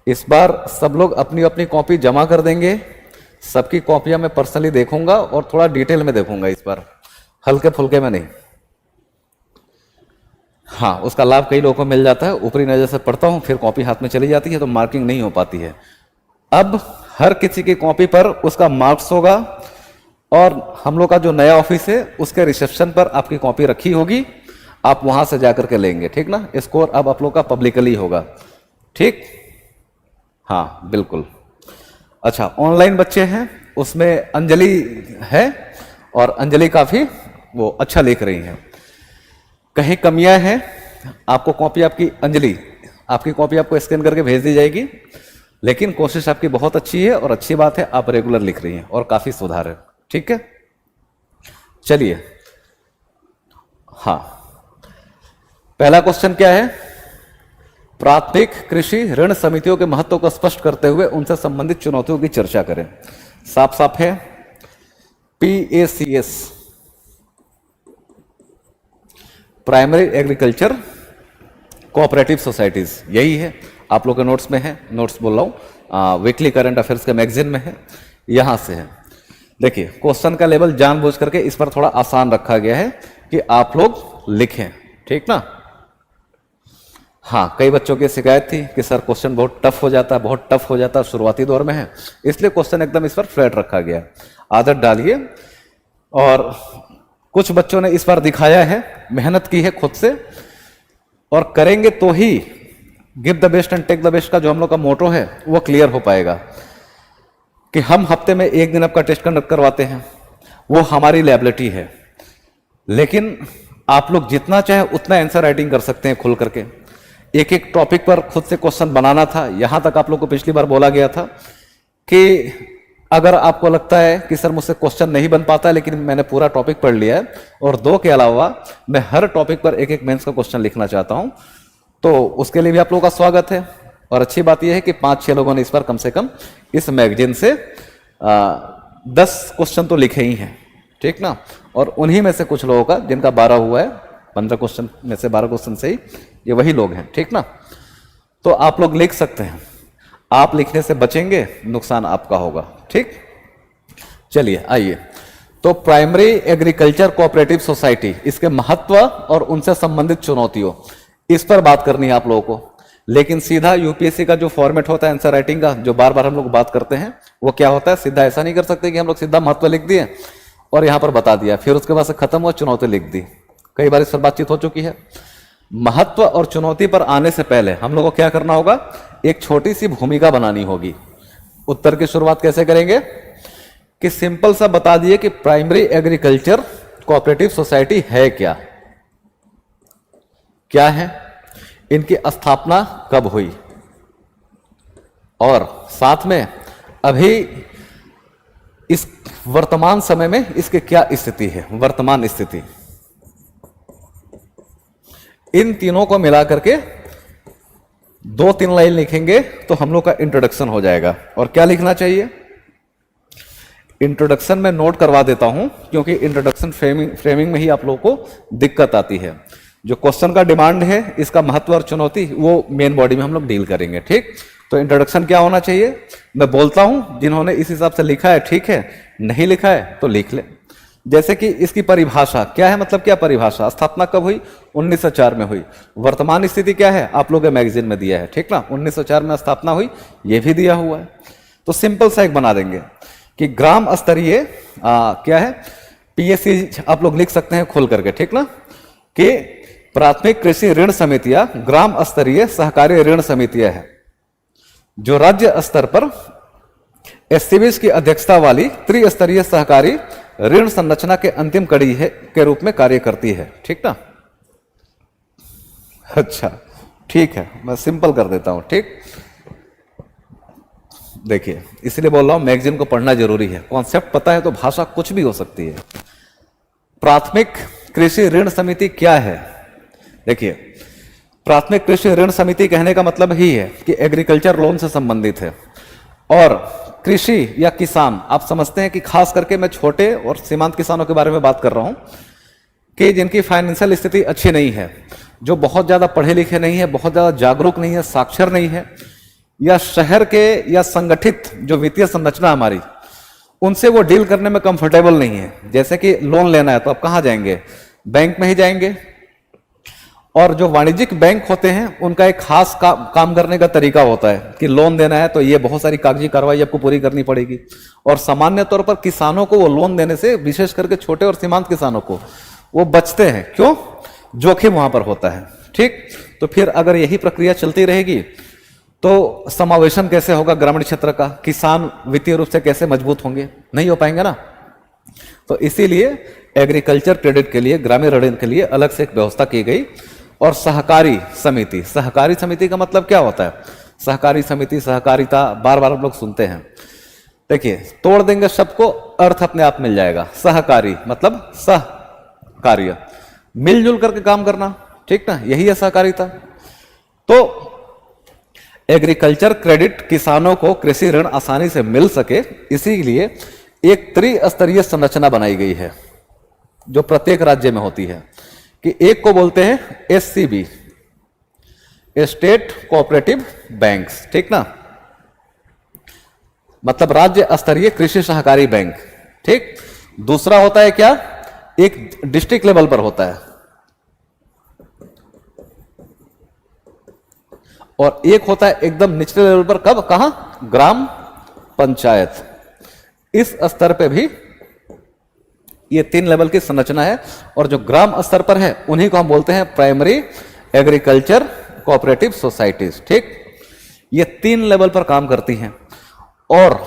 इस बार सब लोग अपनी अपनी कॉपी जमा कर देंगे। सबकी कॉपियां मैं पर्सनली देखूंगा और थोड़ा डिटेल में देखूंगा इस बार, हल्के फुल्के में नहीं। हाँ, उसका लाभ कई लोगों को मिल जाता है। ऊपरी नज़र से पढ़ता हूँ, फिर कॉपी हाथ में चली जाती है तो मार्किंग नहीं हो पाती है। अब हर किसी की कॉपी पर उसका मार्क्स होगा और हम लोग का जो नया ऑफिस है उसके रिसेप्शन पर आपकी कॉपी रखी होगी, आप वहां से जाकर के लेंगे, ठीक ना। स्कोर अब आप लोग का पब्लिकली होगा, ठीक। हाँ बिल्कुल। अच्छा, ऑनलाइन बच्चे हैं, उसमें अंजलि है और अंजलि काफी वो अच्छा लिख रही हैं। कहीं कमियां हैं, आपको कॉपी आपकी अंजलि, आपकी कॉपी आपको स्कैन करके भेज दी जाएगी, लेकिन कोशिश आपकी बहुत अच्छी है और अच्छी बात है आप रेगुलर लिख रही हैं और काफी सुधार है, ठीक है। चलिए, हाँ, पहला क्वेश्चन क्या है? प्राथमिक कृषि ऋण समितियों के महत्व को स्पष्ट करते हुए उनसे संबंधित चुनौतियों की चर्चा करें। साफ साफ है, PACS, primary agriculture cooperative societies, यही है। आप लोग के नोट्स में है, नोट्स बोल रहा हूँ, वीकली करंट अफेयर्स के मैगजीन में है, यहां से है। देखिए, क्वेश्चन का लेवल जानबूझ करके इस पर थोड़ा आसान रखा गया है कि आप लोग लिखें, ठीक ना। हाँ, कई बच्चों की शिकायत थी कि सर क्वेश्चन बहुत टफ हो जाता है, बहुत टफ हो जाता है, शुरुआती दौर में है, इसलिए क्वेश्चन एकदम इस पर फ्लैट रखा गया। आदत डालिए। और कुछ बच्चों ने इस बार दिखाया है, मेहनत की है खुद से, और करेंगे तो ही give the best and take the best का जो हम लोग का मोटो है वो क्लियर हो पाएगा। कि हम हफ्ते में एक दिन आपका टेस्ट कंडक्ट करवाते हैं, वो हमारी लायबिलिटी है, लेकिन आप लोग जितना चाहे उतना आंसर राइटिंग कर सकते हैं खुल करके। एक एक टॉपिक पर खुद से क्वेश्चन बनाना था। यहां तक आप लोग को पिछली बार बोला गया था कि अगर आपको लगता है कि सर मुझसे क्वेश्चन नहीं बन पाता है, लेकिन मैंने पूरा टॉपिक पढ़ लिया है और 2 के अलावा मैं हर टॉपिक पर एक एक मेंस का क्वेश्चन लिखना चाहता हूं, तो उसके लिए भी आप लोगों का स्वागत है। और अच्छी बात यह है कि 5-6 लोगों ने इस पर कम से कम इस मैगजीन से 10 क्वेश्चन तो लिखे ही हैं, ठीक ना। और उन्हीं में से कुछ लोगों का जिनका 12 हुआ है, 15 क्वेश्चन में से 12 क्वेश्चन से ही ये वही लोग हैं, ठीक ना। तो आप लोग लिख सकते हैं, आप लिखने से बचेंगे, नुकसान आपका होगा, ठीक। चलिए आइए, तो प्राइमरी एग्रीकल्चर कोऑपरेटिव सोसाइटी, इसके महत्व और उनसे संबंधित चुनौतियों, इस पर बात करनी है आप लोगों को। लेकिन सीधा यूपीएससी का जो फॉर्मेट होता है आंसर राइटिंग का, जो बार बार हम लोग बात करते हैं, वो क्या होता है, सीधा ऐसा नहीं कर सकते कि हम लोग सीधा महत्व लिख दिए और यहां पर बता दिया, फिर उसके बाद से खत्म हुआ, चुनौती लिख दी। कई बार इस पर बातचीत हो चुकी है। महत्व और चुनौती पर आने से पहले हम लोग को क्या करना होगा, एक छोटी सी भूमिका बनानी होगी। उत्तर की शुरुआत कैसे करेंगे कि सिंपल सा बता दिए कि प्राइमरी एग्रीकल्चर कोऑपरेटिव सोसाइटी है क्या, क्या है, इनकी स्थापना कब हुई, और साथ में अभी इस वर्तमान समय में इसके क्या स्थिति है, वर्तमान स्थिति। इन तीनों को मिला करके 2-3 लाइन लिखेंगे तो हम लोग का इंट्रोडक्शन हो जाएगा। और क्या लिखना चाहिए, इंट्रोडक्शन में नोट करवा देता हूं, क्योंकि इंट्रोडक्शन फ्रेमिंग में ही आप लोगों को दिक्कत आती है। जो क्वेश्चन का डिमांड है, इसका महत्व और चुनौती, वो मेन बॉडी में हम लोग डील करेंगे, ठीक। तो इंट्रोडक्शन क्या होना चाहिए, मैं बोलता हूं, जिन्होंने इस हिसाब से लिखा है ठीक है, नहीं लिखा है तो लिख ले। जैसे कि इसकी परिभाषा क्या है, मतलब क्या परिभाषा, स्थापना कब हुई, 1904 में हुई। वर्तमान स्थिति क्या है, आप लोगों के मैगजीन में दिया है, ठीक ना, 1904 में स्थापना हुई, ये भी दिया हुआ है। तो सिंपल सा एक बना देंगे कि ग्राम स्तरीय क्या है, PAC आप लोग लिख सकते हैं खोल करके, ठीक ना, कि प्राथमिक कृषि ऋण समितियां ग्राम स्तरीय सहकारी ऋण समितियां हैं, जो राज्य स्तर पर SCBs की अध्यक्षता वाली त्रिस्तरीय सहकारी ऋण संरचना के अंतिम कड़ी है के रूप में कार्य करती है, ठीक ना। अच्छा ठीक है, मैं सिंपल कर देता हूं, ठीक। देखिए, इसलिए बोल रहा हूं मैगजीन को पढ़ना जरूरी है। कॉन्सेप्ट पता है तो भाषा कुछ भी हो सकती है। प्राथमिक कृषि ऋण समिति क्या है, देखिए, प्राथमिक कृषि ऋण समिति कहने का मतलब ही है कि एग्रीकल्चर लोन से संबंधित है। और कृषि या किसान, आप समझते हैं कि खास करके मैं छोटे और सीमांत किसानों के बारे में बात कर रहा हूं, कि जिनकी फाइनेंशियल स्थिति अच्छी नहीं है, जो बहुत ज्यादा पढ़े लिखे नहीं है, बहुत ज्यादा जागरूक नहीं है, साक्षर नहीं है, या शहर के या संगठित जो वित्तीय संरचना हमारी, उनसे वो डील करने में कंफर्टेबल नहीं है। जैसे कि लोन लेना है तो आप कहाँ जाएंगे? बैंक में ही जाएंगे। और जो वाणिज्यिक बैंक होते हैं उनका एक खास काम करने का तरीका होता है कि लोन देना है तो ये बहुत सारी कागजी कार्रवाई आपको पूरी करनी पड़ेगी। और सामान्य तौर पर किसानों को वो लोन देने से, विशेष करके छोटे और सीमांत किसानों को, वो बचते हैं। क्यों? जोखिम वहां पर होता है। ठीक, तो फिर अगर यही प्रक्रिया चलती रहेगी तो समावेशन कैसे होगा ग्रामीण क्षेत्र का? किसान वित्तीय रूप से कैसे मजबूत होंगे? नहीं हो पाएंगे ना। तो इसीलिए एग्रीकल्चर क्रेडिट के लिए, ग्रामीण ऋण के लिए अलग से एक व्यवस्था की गई। और सहकारी समिति, सहकारी समिति का मतलब क्या होता है? सहकारी समिति, सहकारिता, बार बार हम लोग सुनते हैं। देखिए, तोड़ देंगे शब्द को, अर्थ अपने आप मिल जाएगा। सहकारी मतलब सह कार्य, मिलजुल करके काम करना, ठीक ना, यही है सहकारिता। तो एग्रीकल्चर क्रेडिट किसानों को कृषि ऋण आसानी से मिल सके, इसीलिए एक त्रिस्तरीय संरचना बनाई गई है जो प्रत्येक राज्य में होती है। कि एक को बोलते हैं एससीबी, स्टेट कोऑपरेटिव बैंक्स, ठीक ना, मतलब राज्य स्तरीय कृषि सहकारी बैंक। ठीक, दूसरा होता है क्या? एक डिस्ट्रिक्ट लेवल पर होता है, और एक होता है एकदम निचले लेवल पर। कब? कहां? ग्राम पंचायत। इस स्तर पे भी ये 3 लेवल की संरचना है। और जो ग्राम स्तर पर है उन्हीं को हम बोलते हैं प्राइमरी एग्रीकल्चर कोऑपरेटिव सोसाइटीज। ठीक, ये 3 लेवल पर काम करती हैं। और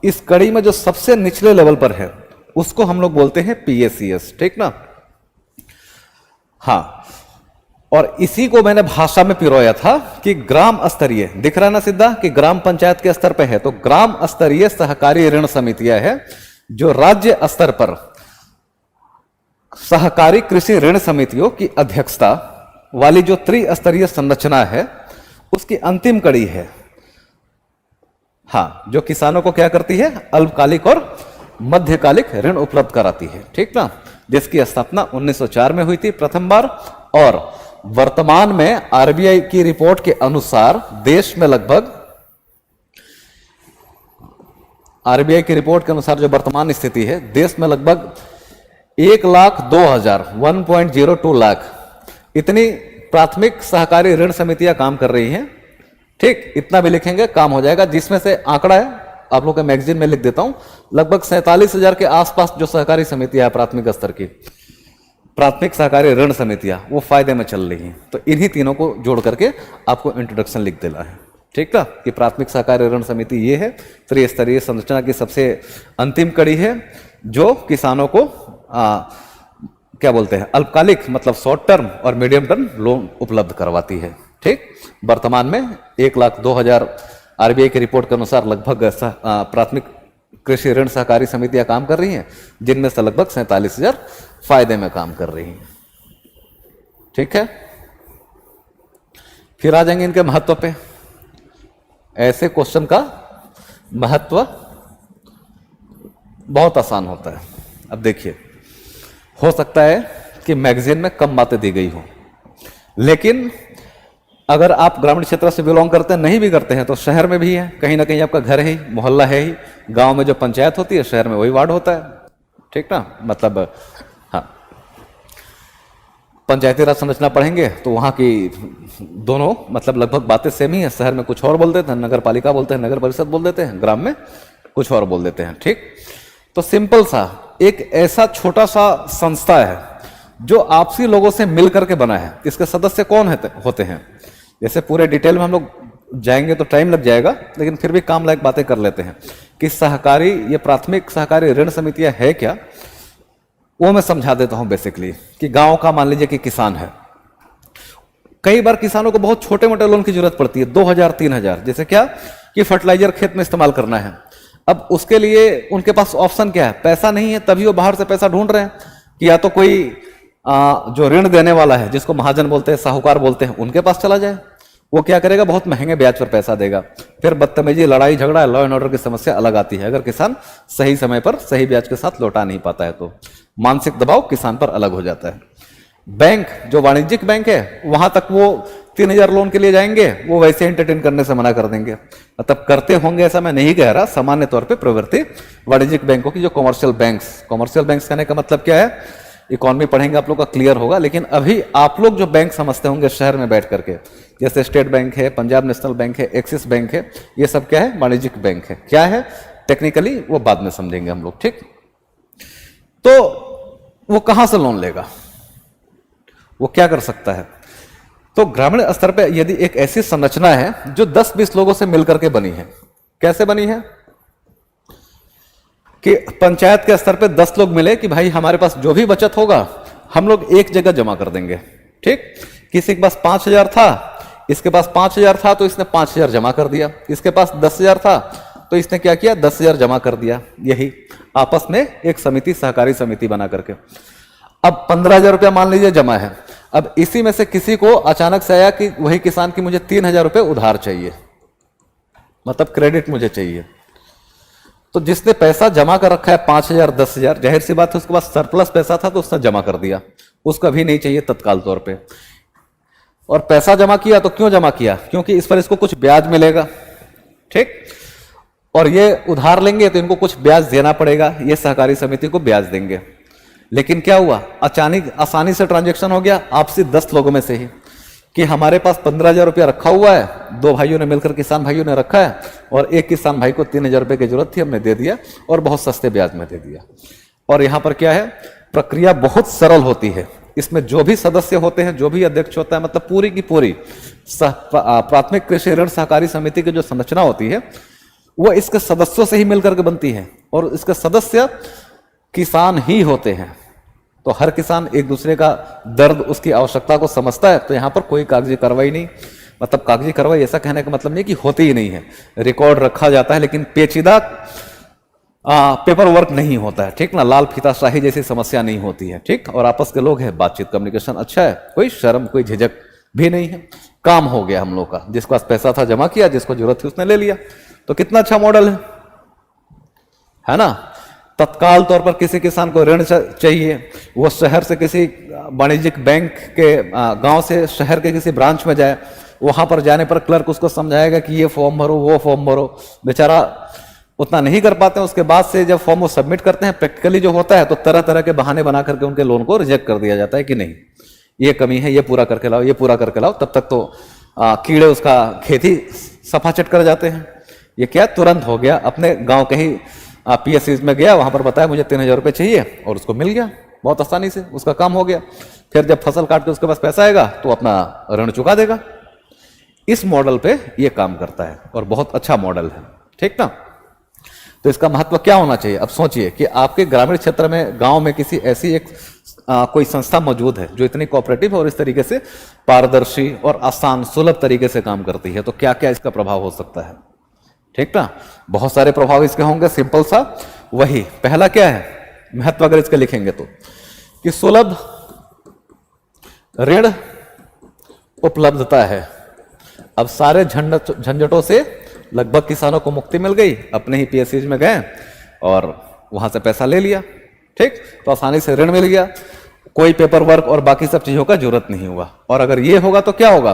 इस कड़ी में जो सबसे निचले लेवल पर है उसको हम लोग बोलते हैं पीएसीएस। ठीक ना, हाँ। और इसी को मैंने भाषा में पिरोया था कि ग्राम स्तरीय, दिख रहा ना सीधा कि ग्राम पंचायत के स्तर पे है, तो ग्राम स्तरीय सहकारी ऋण समितियां है जो राज्य स्तर पर सहकारी कृषि ऋण समितियों की अध्यक्षता वाली जो त्रिस्तरीय संरचना है उसकी अंतिम कड़ी है। हाँ, जो किसानों को क्या करती है? अल्पकालिक और मध्यकालिक ऋण उपलब्ध कराती है। ठीक ना, जिसकी स्थापना 1904 में हुई थी प्रथम बार। और वर्तमान में आरबीआई की रिपोर्ट के अनुसार देश में लगभग, आरबीआई की रिपोर्ट के अनुसार जो वर्तमान स्थिति है, देश में लगभग 1,02,000 1.02 लाख इतनी प्राथमिक सहकारी ऋण समितियां काम कर रही हैं। ठीक, इतना भी लिखेंगे काम हो जाएगा। जिसमें से आंकड़ा है, आप लोग के मैगजीन में लिख देता हूं, लगभग 47,000 के आसपास जो सहकारी समितियां प्राथमिक स्तर की, प्राथमिक सहकारी ऋण समितियां, वो फायदे में चल रही हैं। तो इन्हीं तीनों को जोड़ करके आपको इंट्रोडक्शन लिख देना है। ठीक है, कि प्राथमिक सहकारी ऋण समिति ये है, त्रिस्तरीय संरचना की सबसे अंतिम कड़ी है जो किसानों को क्या बोलते हैं, अल्पकालिक मतलब शॉर्ट टर्म और मीडियम टर्म लोन उपलब्ध करवाती है। ठीक, वर्तमान में 1,02,000 आरबीआई की रिपोर्ट के अनुसार लगभग प्राथमिक कृषि ऋण सहकारी समितियां काम कर रही हैं, जिनमें से लगभग 47,000 फायदे में काम कर रही हैं। ठीक है, फिर आ जाएंगे इनके महत्व पे। ऐसे क्वेश्चन का महत्व बहुत आसान होता है। अब देखिए, हो सकता है कि मैगजीन में कम बातें दी गई हो, लेकिन अगर आप ग्रामीण क्षेत्र से बिलोंग करते हैं, नहीं भी करते हैं, तो शहर में भी है, कहीं ना कहीं आपका घर है ही, मोहल्ला है ही। गांव में जो पंचायत होती है, शहर में वही वार्ड होता है। ठीक ना, मतलब हाँ, पंचायती राज संरचना पढ़ेंगे तो वहाँ की दोनों मतलब लगभग बातें सेम ही है। शहर में कुछ और बोल देते हैं, नगर पालिका बोलते हैं, नगर परिषद बोल देते हैं, ग्राम में कुछ और बोल देते हैं। ठीक, तो सिंपल सा एक ऐसा छोटा सा संस्था है जो आपसी लोगों से मिल करके बना है। इसके सदस्य कौन होते हैं? जैसे पूरे डिटेल में हम लोग जाएंगे तो टाइम लग जाएगा, लेकिन फिर भी काम लायक बातें कर लेते हैं कि सहकारी, ये प्राथमिक सहकारी ऋण समितियां है क्या, वो मैं समझा देता हूं। बेसिकली कि गांव का मान लीजिए कि किसान है, कई बार किसानों को बहुत छोटे मोटे लोन की जरूरत पड़ती है, 2,000-3,000। जैसे क्या कि फर्टिलाइजर खेत में इस्तेमाल करना है। अब उसके लिए उनके पास ऑप्शन क्या है? पैसा नहीं है, तभी वो बाहर से पैसा ढूंढ रहे हैं कि या तो कोई जो ऋण देने वाला है, जिसको महाजन बोलते हैं, साहूकार बोलते हैं, उनके पास चला जाए। वो क्या करेगा? बहुत महंगे ब्याज पर पैसा देगा। फिर बदतमीजी, लड़ाई झगड़ा, लॉ एंड ऑर्डर की समस्या अलग आती है अगर किसान सही समय पर सही ब्याज के साथ लौटा नहीं पाता है, तो मानसिक दबाव किसान पर अलग हो जाता है। बैंक, जो वाणिज्यिक बैंक है, वहां तक वो 3,000 लोन के लिए जाएंगे, वो वैसे एंटरटेन करने से मना कर देंगे। मतलब करते होंगे ऐसा मैं नहीं कह रहा, सामान्य तौर पे प्रवृत्ति वाणिज्यिक बैंकों की, जो कमर्शियल बैंक्स कहने का मतलब क्या है, इकोनॉमी पढ़ेंगे आप लोग का क्लियर होगा। लेकिन अभी आप लोग जो बैंक समझते होंगे शहर में बैठ करके, जैसे स्टेट बैंक है, पंजाब नेशनल बैंक है, एक्सिस बैंक है, ये सब क्या है, वाणिज्यिक बैंक है। क्या है टेक्निकली वो बाद में समझेंगे हम लोग, ठीक। तो वो कहां से लोन लेगा, वो क्या कर सकता है? तो ग्रामीण स्तर पे यदि एक ऐसी संरचना है जो 10-20 लोगों से मिलकर के बनी है, कैसे बनी है कि पंचायत के स्तर पे 10 लोग मिले कि भाई हमारे पास जो भी बचत होगा हम लोग एक जगह जमा कर देंगे, ठीक। किसी के पास 5,000 था, इसके पास 5,000 था, तो इसने 5,000 जमा कर दिया। इसके पास 10,000 था, तो इसने क्या किया, 10,000 जमा कर दिया। यही आपस में एक समिति, सहकारी समिति बना करके। अब 15,000 रुपया मान लीजिए जमा है। अब इसी में से किसी को अचानक से आया कि वही किसान की मुझे 3,000 रुपये उधार चाहिए, मतलब क्रेडिट मुझे चाहिए। तो जिसने पैसा जमा कर रखा है 5,000, 10,000, जाहिर सी बात है उसके पास सरप्लस पैसा था तो उसने जमा कर दिया, उसका भी नहीं चाहिए तत्काल तौर पे। और पैसा जमा किया तो क्यों जमा किया, क्योंकि इस पर इसको कुछ ब्याज मिलेगा, ठीक। और ये उधार लेंगे तो इनको कुछ ब्याज देना पड़ेगा, ये सहकारी समिति को ब्याज देंगे। लेकिन क्या हुआ, अचानक आसानी से ट्रांजैक्शन हो गया आपसी 10 लोगों में से ही, कि हमारे पास 15,000 रुपया रखा हुआ है, 2 भाइयों ने मिलकर, किसान भाइयों ने रखा है, और एक किसान भाई को 3,000 रुपये की जरूरत थी, हमने दे दिया और बहुत सस्ते ब्याज में दे दिया। और यहां पर क्या है, प्रक्रिया बहुत सरल होती है। इसमें जो भी सदस्य होते हैं, जो भी अध्यक्ष होता है, मतलब पूरी की पूरी प्राथमिक कृषि ऋण सहकारी समिति की जो संरचना होती है वो इसके सदस्यों से ही मिलकर के बनती है, और इसके सदस्य किसान ही होते हैं। तो हर किसान एक दूसरे का दर्द, उसकी आवश्यकता को समझता है। तो यहां पर कोई कागजी कार्रवाई नहीं, मतलब कागजी कार्रवाई ऐसा कहने का मतलब नहीं कि होती ही नहीं है, रिकॉर्ड रखा जाता है, लेकिन पेचीदा पेपर वर्क नहीं होता है, ठीक ना। लाल फीताशाही जैसी समस्या नहीं होती है, ठीक। और आपस के लोग हैं, बातचीत, कम्युनिकेशन अच्छा है, कोई शर्म, कोई झिझक भी नहीं है। काम हो गया हम लोग का, जिसके पास पैसा था जमा किया, जिसको जरूरत थी उसने ले लिया। तो कितना अच्छा मॉडल है ना। तत्काल तौर पर किसी किसान को ऋण चाहिए, वो शहर से किसी वाणिज्यिक बैंक के गांव से शहर के किसी ब्रांच में जाए, वहां पर जाने पर क्लर्क उसको समझाएगा कि ये फॉर्म भरो, वो फॉर्म भरो, बेचारा उतना नहीं कर पाते हैं। उसके बाद से जब फॉर्म वो सबमिट करते हैं, प्रैक्टिकली जो होता है तो तरह तरह के बहाने बना करके उनके लोन को रिजेक्ट कर दिया जाता है कि नहीं, ये कमी है, ये पूरा करके लाओ, ये पूरा करके लाओ। तब तक तो कीड़े उसका खेती सफाचट कर जाते हैं। ये क्या, तुरंत हो गया, अपने गांव के ही PSCs में गया, वहां पर बताया मुझे 3,000 रुपये चाहिए, और उसको मिल गया बहुत आसानी से, उसका काम हो गया। फिर जब फसल काट के उसके पास पैसा आएगा तो अपना ऋण चुका देगा। इस मॉडल पे ये काम करता है और बहुत अच्छा मॉडल है, ठीक ना। तो इसका महत्व क्या होना चाहिए, अब सोचिए कि आपके ग्रामीण क्षेत्र में, गांव में किसी ऐसी एक कोई संस्था मौजूद है जो इतनी कोऑपरेटिव और इस तरीके से पारदर्शी और आसान, सुलभ तरीके से काम करती है, तो क्या क्या इसका प्रभाव हो सकता है, ठीक ना। बहुत सारे प्रभाव इसके होंगे, सिंपल सा वही। पहला क्या है महत्व, अगर इसके लिखेंगे तो, कि सुलभ ऋण उपलब्धता है। अब सारे झंझटों से लगभग किसानों को मुक्ति मिल गई, अपने ही PSCs में गए और वहां से पैसा ले लिया, ठीक। तो आसानी से ऋण मिल गया, कोई पेपर वर्क और बाकी सब चीजों का जरूरत नहीं हुआ। और अगर ये होगा तो क्या होगा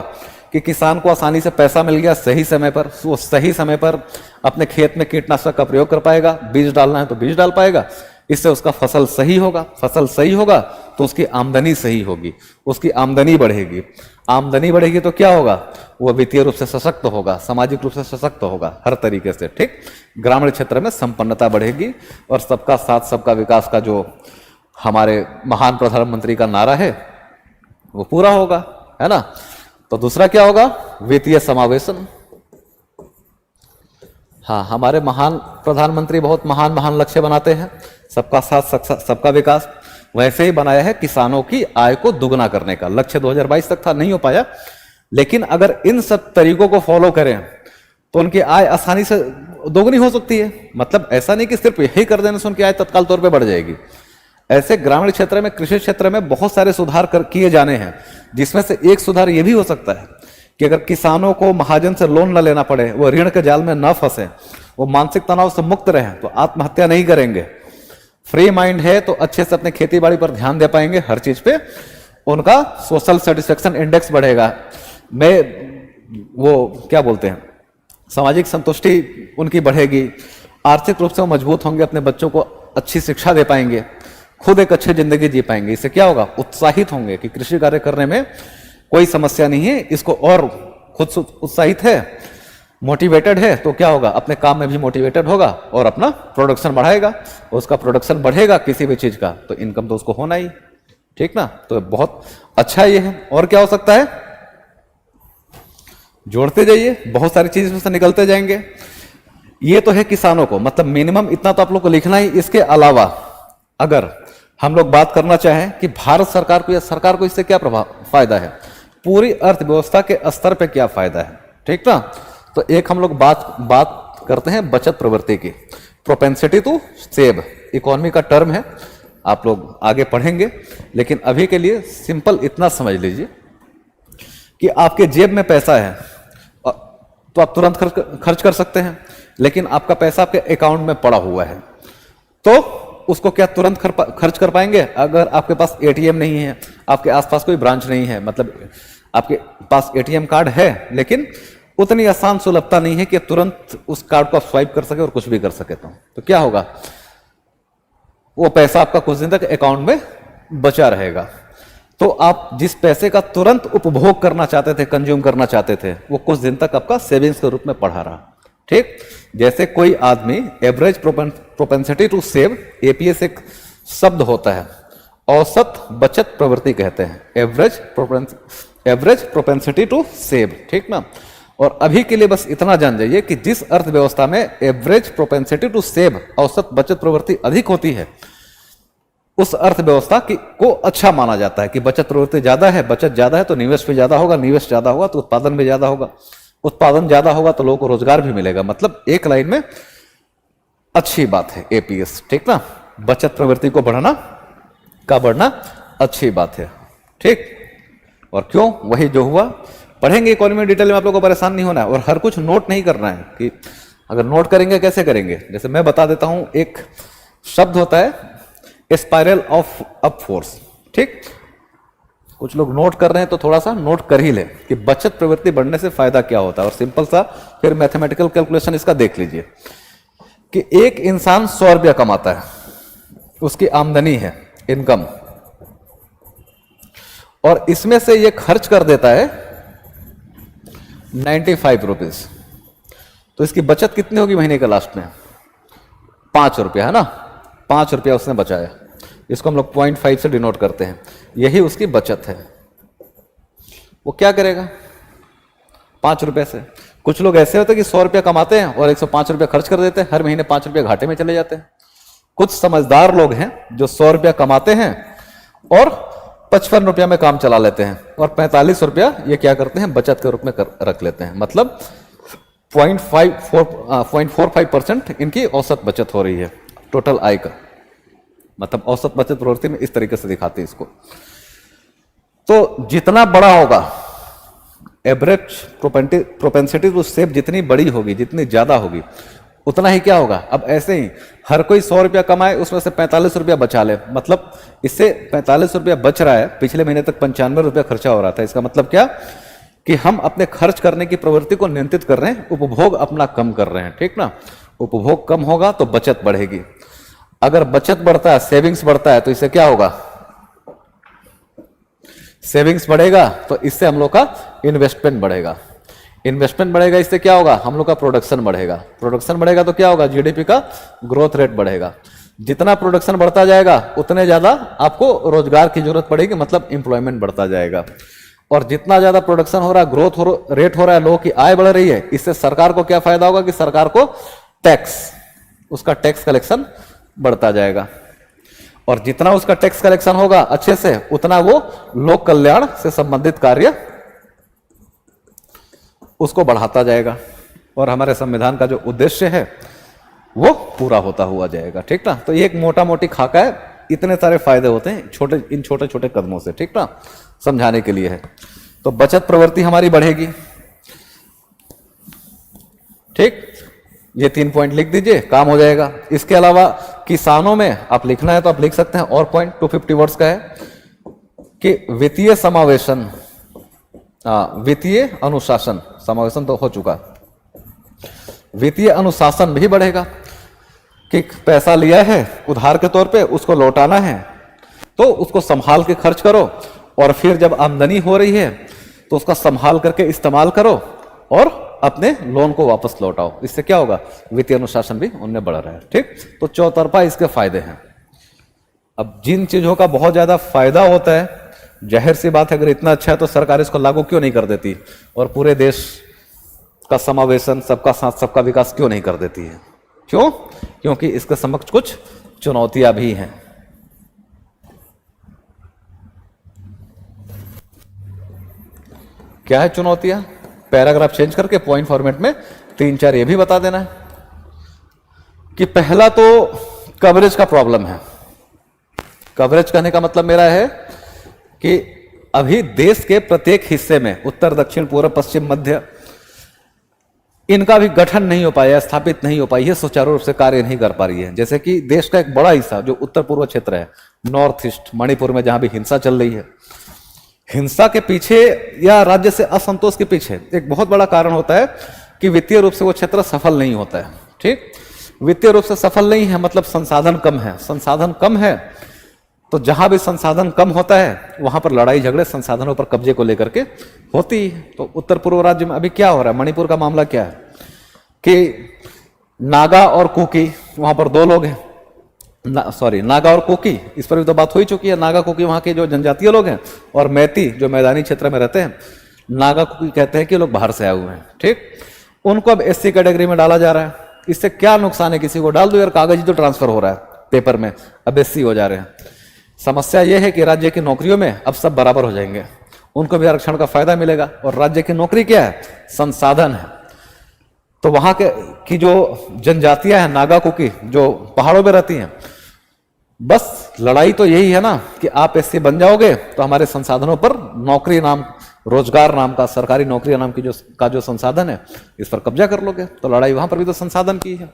कि किसान को आसानी से पैसा मिल गया सही समय पर, वो सही समय पर अपने खेत में कीटनाशक का प्रयोग कर पाएगा, बीज डालना है तो बीज डाल पाएगा, इससे उसका फसल सही होगा। फसल सही होगा तो उसकी आमदनी सही होगी, उसकी आमदनी बढ़ेगी। आमदनी बढ़ेगी तो क्या होगा, वो वित्तीय रूप से सशक्त होगा, सामाजिक रूप से सशक्त होगा, हर तरीके से, ठीक। ग्रामीण क्षेत्र में संपन्नता बढ़ेगी और सबका साथ सबका विकास का जो हमारे महान प्रधानमंत्री का नारा है वो पूरा होगा, है ना। तो दूसरा क्या होगा, वित्तीय समावेशन। हाँ, हमारे महान प्रधानमंत्री बहुत महान महान लक्ष्य बनाते हैं, सबका साथ सबका विकास। वैसे ही बनाया है किसानों की आय को दुगना करने का लक्ष्य, 2022 तक था, नहीं हो पाया। लेकिन अगर इन सब तरीकों को फॉलो करें तो उनकी आय आसानी से दोगुनी हो सकती है। मतलब ऐसा नहीं कि सिर्फ यही कर देने से उनकी आय तत्काल तौर पे बढ़ जाएगी। ऐसे ग्रामीण क्षेत्र में, कृषि क्षेत्र में बहुत सारे सुधार किए जाने हैं, जिसमें से एक सुधार यह भी हो सकता है कि अगर किसानों को महाजन से लोन न लेना पड़े, वो ऋण के जाल में न फंसे, वो मानसिक तनाव से मुक्त रहें, तो आत्महत्या नहीं करेंगे, फ्री माइंड है तो अच्छे से अपने खेती बाड़ी पर ध्यान दे पाएंगे, हर चीज पे उनका सोशल सेटिस्फेक्शन इंडेक्स बढ़ेगा। में वो क्या बोलते हैं, सामाजिक संतुष्टि उनकी बढ़ेगी, आर्थिक रूप से वो मजबूत होंगे, अपने बच्चों को अच्छी शिक्षा दे पाएंगे, खुद एक अच्छी जिंदगी जी पाएंगे। इससे क्या होगा, उत्साहित होंगे कि कृषि कार्य करने में कोई समस्या नहीं है, इसको और खुद से उत्साहित है, मोटिवेटेड है, तो क्या होगा, अपने काम में भी मोटिवेटेड होगा और अपना प्रोडक्शन बढ़ाएगा। उसका प्रोडक्शन बढ़ेगा किसी भी चीज का तो इनकम तो उसको होना ही, ठीक ना। तो बहुत अच्छा ये है। और क्या हो सकता है, जोड़ते जाइए, बहुत सारी चीज से निकलते जाएंगे। ये तो है किसानों को, मतलब मिनिमम इतना तो आप लोग को लिखना ही। इसके अलावा अगर हम लोग बात करना चाहें कि भारत सरकार को या सरकार को इससे क्या फायदा है, पूरी अर्थव्यवस्था के स्तर पे क्या फायदा है, ठीक ना। तो एक हम लोग बात करते हैं बचत प्रवृत्ति की। प्रोपेंसिटी टू सेव इकोनॉमी का टर्म है, आप लोग आगे पढ़ेंगे, लेकिन अभी के लिए सिंपल इतना समझ लीजिए कि आपके जेब में पैसा है तो आप तुरंत खर्च कर सकते हैं, लेकिन आपका पैसा आपके अकाउंट में पड़ा हुआ है तो उसको क्या तुरंत खर्च कर पाएंगे? अगर आपके पास एटीएम नहीं है, आपके आसपास कोई ब्रांच नहीं है, मतलब आपके पास एटीएम कार्ड है लेकिन उतनी आसान सुलभता नहीं है कि तुरंत उस कार्ड को आप स्वाइप कर सके और कुछ भी कर सके, तो क्या होगा, वो पैसा आपका कुछ दिन तक अकाउंट में बचा रहेगा। तो आप जिस पैसे का तुरंत उपभोग करना चाहते थे, कंज्यूम करना चाहते थे, वो कुछ दिन तक आपका सेविंग्स के रूप में पड़ा रहा, ठीक। जैसे कोई आदमी average propensity to save, APS एक शब्द होता है, औसत बचत प्रवृत्ति कहते हैं, एवरेज प्रोपेंसिटी टू सेव, ठीक ना। और अभी के लिए बस इतना जान जाइए कि जिस अर्थव्यवस्था में एवरेज प्रोपेंसिटी टू सेव, औसत बचत प्रवृत्ति अधिक होती है, उस अर्थव्यवस्था को अच्छा माना जाता है कि बचत प्रवृत्ति ज्यादा है, बचत ज्यादा है तो निवेश भी ज्यादा होगा, निवेश ज्यादा होगा तो उत्पादन भी ज्यादा होगा, उत्पादन ज्यादा होगा तो लोगों को रोजगार भी मिलेगा। मतलब एक लाइन में अच्छी बात है एपीएस, ठीक ना। बचत प्रवृत्ति को बढ़ना अच्छी बात है, ठीक। और क्यों, वही जो हुआ, पढ़ेंगे इकोनॉमी डिटेल में, आप लोगों को परेशान नहीं होना है और हर कुछ नोट नहीं करना है। कि अगर नोट करेंगे कैसे करेंगे, जैसे मैं बता देता हूं, एक शब्द होता है स्पाइरल ऑफ अप फोर्स, ठीक। कुछ लोग नोट कर रहे हैं तो थोड़ा सा नोट कर ही ले कि बचत प्रवृत्ति बढ़ने से फायदा क्या होता है। और सिंपल सा फिर मैथमेटिकल कैलकुलेशन इसका देख लीजिए कि एक इंसान 100 रुपया कमाता है, उसकी आमदनी है, इनकम, और इसमें से ये खर्च कर देता है 95 रुपीज, तो इसकी बचत कितनी होगी महीने के लास्ट में? 5 रुपया, है ना। 5 रुपया उसने बचाया, इसको हम लोग 0.5 से डिनोट करते हैं, यही उसकी बचत है। वो क्या करेगा 5 रुपये से? कुछ लोग ऐसे होते हैं कि 100 रुपया कमाते हैं और 105 रुपया खर्च कर देते हैं, हर महीने 5 रुपया घाटे में चले जाते हैं। कुछ समझदार लोग हैं जो 100 रुपया कमाते हैं और 55 रुपया में काम चला लेते हैं और 45 रुपया ये क्या करते हैं, बचत के रूप में रख लेते हैं। मतलब 0.45% इनकी औसत बचत हो रही है टोटल आय का। मतलब औसत बचत प्रवृत्ति में इस तरीके से दिखाती है इसको। तो जितना बड़ा होगा एवरेज प्रोपेंसिटी टू सेव, जितनी बड़ी होगी, जितनी ज्यादा होगी, उतना ही क्या होगा। अब ऐसे ही हर कोई 100 रुपया कमाए, उसमें से 45 रुपया बचा ले, मतलब इससे 45 रुपया बच रहा है। पिछले महीने तक 95 रुपया खर्चा हो रहा था। इसका मतलब क्या कि हम अपने खर्च करने की प्रवृत्ति को नियंत्रित कर रहे हैं, उपभोग अपना कम कर रहे हैं, ठीक ना। उपभोग कम होगा तो बचत बढ़ेगी। अगर बचत बढ़ता है, सेविंग्स बढ़ता है, तो इससे क्या होगा, सेविंग्स बढ़ेगा तो इससे हम लोग का इन्वेस्टमेंट बढ़ेगा। इन्वेस्टमेंट बढ़ेगा, इससे क्या होगा, हम लोग का प्रोडक्शन बढ़ेगा। प्रोडक्शन बढ़ेगा तो क्या होगा, जीडीपी का ग्रोथ रेट बढ़ेगा। जितना प्रोडक्शन बढ़ता जाएगा उतने ज्यादा आपको रोजगार की जरूरत पड़ेगी, मतलब इंप्लॉयमेंट बढ़ता जाएगा। और जितना ज्यादा प्रोडक्शन हो रहा है, ग्रोथ रेट हो रहा है, लोगों की आय बढ़ रही है, इससे सरकार को क्या फायदा होगा कि सरकार को टैक्स, उसका टैक्स कलेक्शन बढ़ता जाएगा। और जितना उसका टैक्स कलेक्शन होगा अच्छे से, उतना वो लोक कल्याण से संबंधित कार्य उसको बढ़ाता जाएगा और हमारे संविधान का जो उद्देश्य है वो पूरा होता हुआ जाएगा, ठीक ना। तो ये एक मोटा मोटी खाका है, इतने सारे फायदे होते हैं इन छोटे छोटे कदमों से, ठीक ना, समझाने के लिए है। तो बचत प्रवृत्ति हमारी बढ़ेगी, ठीक। ये 3 पॉइंट लिख दीजिए, काम हो जाएगा। इसके अलावा किसानों में आप लिखना है तो आप लिख सकते हैं, और पॉइंट 250 वर्ड्स का है कि वित्तीय समावेशन वित्तीय अनुशासन, समावेशन तो हो चुका। वित्तीय अनुशासन भी बढ़ेगा कि पैसा लिया है उधार के तौर पे, उसको लौटाना है तो उसको संभाल के खर्च करो, और फिर जब आमदनी हो रही है तो उसका संभाल करके इस्तेमाल करो और अपने लोन को वापस लौटाओ। इससे क्या होगा, वित्तीय अनुशासन भी उनमें बढ़ रहा है। ठीक, तो चौतरफा इसके फायदे हैं। अब जिन चीजों का बहुत ज्यादा फायदा होता है, जाहिर सी बात है अगर इतना अच्छा है तो सरकार इसको लागू क्यों नहीं कर देती और पूरे देश का समावेशन, सबका साथ सबका विकास क्यों नहीं कर देती है? क्यों? क्योंकि इसके समक्ष कुछ चुनौतियां भी हैं। क्या है चुनौतियां? पैराग्राफ चेंज करके पॉइंट फॉर्मेट में 3-4 ये भी बता देना है कि पहला तो कवरेज का प्रॉब्लम है। कवरेज कहने का मतलब मेरा है कि अभी देश के प्रत्येक हिस्से में, उत्तर, दक्षिण, पूर्व, पश्चिम, मध्य, इनका भी गठन नहीं हो पाया, स्थापित नहीं हो पाई है, सुचारू रूप से कार्य नहीं कर पा रही है। जैसे कि देश का एक बड़ा हिस्सा जो उत्तर पूर्व क्षेत्र है, नॉर्थ ईस्ट, मणिपुर में जहां भी हिंसा चल रही है, हिंसा के पीछे या राज्य से असंतोष के पीछे एक बहुत बड़ा कारण होता है कि वित्तीय रूप से वो क्षेत्र सफल नहीं होता है। ठीक, वित्तीय रूप से सफल नहीं है मतलब संसाधन कम है। संसाधन कम है तो जहां भी संसाधन कम होता है वहां पर लड़ाई झगड़े संसाधनों पर कब्जे को लेकर के होती है। तो उत्तर पूर्व राज्य में अभी क्या हो रहा है, मणिपुर का मामला क्या है कि नागा और कुकी, वहां पर 2 लोग हैं, नागा और कुकी, इस पर भी तो बात हो ही चुकी है। नागा कुकी वहां के जो जनजातीय लोग हैं, और मैती जो मैदानी क्षेत्र में रहते हैं। नागा कुकी कहते हैं कि लोग बाहर से आए हुए हैं। ठीक, उनको अब एससी कैटेगरी में डाला जा रहा है। इससे क्या नुकसान है? किसी को डाल दो यार, कागज ही तो ट्रांसफर हो रहा है पेपर में, अब एससी हो जा रहे हैं। समस्या यह है कि राज्य की नौकरियों में अब सब बराबर हो जाएंगे, उनको भी आरक्षण का फायदा मिलेगा। और राज्य की नौकरी क्या है? संसाधन है। तो वहां के की जो जनजातियां हैं, नागा कुकी, जो पहाड़ों में रहती हैं, बस लड़ाई तो यही है ना कि आप एससी बन जाओगे तो हमारे संसाधनों पर, नौकरी नाम, रोजगार नाम का, सरकारी नौकरी नाम की जो संसाधन है, इस पर कब्जा कर लोगे। तो लड़ाई वहां पर भी तो संसाधन की है।